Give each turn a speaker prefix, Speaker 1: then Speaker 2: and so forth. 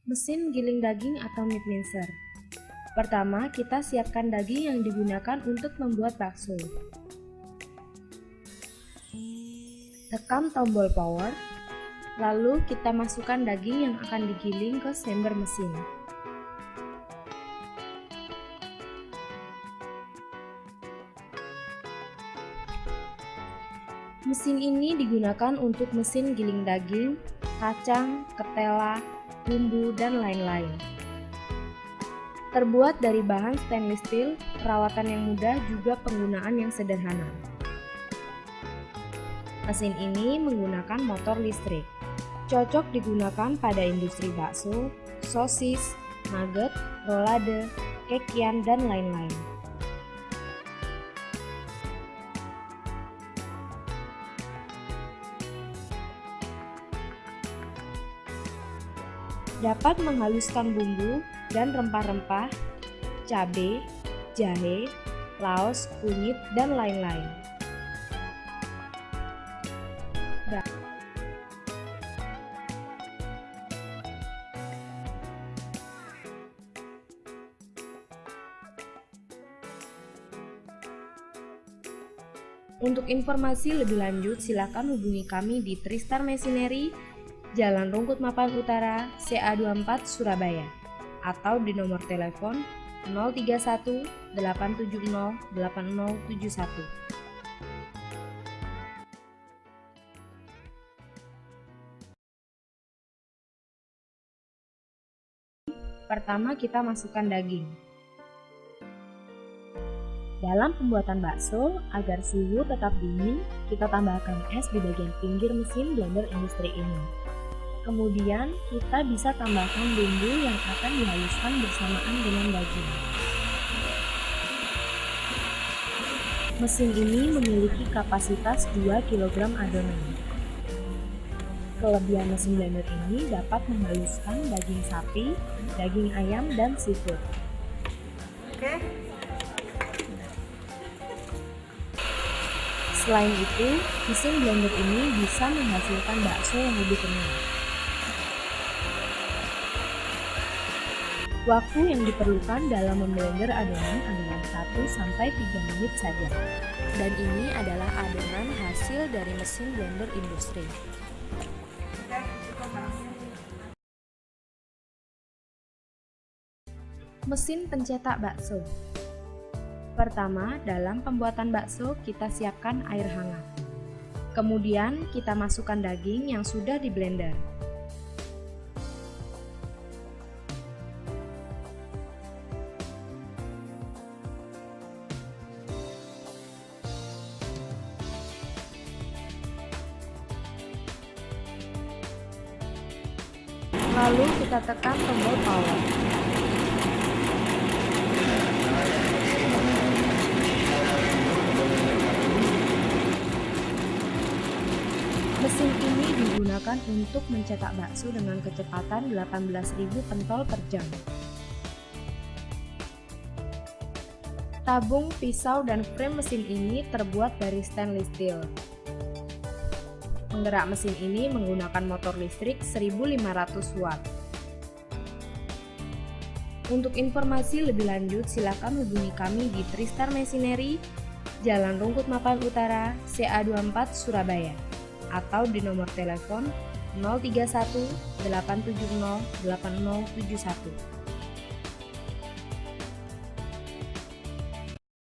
Speaker 1: Mesin giling daging atau meat mincer. Pertama, kita siapkan daging yang digunakan untuk membuat bakso. Tekan tombol power, lalu kita masukkan daging yang akan digiling ke chamber mesin. Mesin ini digunakan untuk mesin giling daging, kacang, ketela, bumbu, dan lain-lain. Terbuat dari bahan stainless steel, perawatan yang mudah juga penggunaan yang sederhana. Mesin ini menggunakan motor listrik. Cocok digunakan pada industri bakso, sosis, nugget, rolade, kekian, dan lain-lain. Dapat menghaluskan bumbu dan rempah-rempah, cabai, jahe, laos, kunyit, dan lain-lain. Untuk informasi lebih lanjut, silakan hubungi kami di Tristar Machinery, Jalan Rungkut Mapan Utara, CA24 Surabaya, atau di nomor telepon 031 870 8071. Pertama, kita masukkan daging. Dalam pembuatan bakso, agar suhu tetap dingin, kita tambahkan es di bagian pinggir mesin blender industri ini. Kemudian, kita bisa tambahkan bumbu yang akan dihaluskan bersamaan dengan daging. Mesin ini memiliki kapasitas 2 kg adonan. Kelebihan mesin blender ini dapat menghaluskan daging sapi, daging ayam, dan seafood. Selain itu, mesin blender ini bisa menghasilkan bakso yang lebih kenyal. Waktu yang diperlukan dalam memblender adonan adalah 1-3 menit saja.
Speaker 2: Dan ini adalah adonan hasil dari mesin blender industri.
Speaker 1: Mesin pencetak bakso. Pertama, dalam pembuatan bakso kita siapkan air hangat. Kemudian kita masukkan daging yang sudah di blender. Lalu kita tekan tombol power. Mesin ini digunakan untuk mencetak bakso dengan kecepatan 18.000 pentol per jam. Tabung, pisau, dan frame mesin ini terbuat dari stainless steel. Penggerak mesin ini menggunakan motor listrik 1500 watt. Untuk informasi lebih lanjut, silakan hubungi kami di Tristar Machinery, Jalan Rungkut Mapan Utara, CA24 Surabaya, atau di nomor telepon 031 870 8071.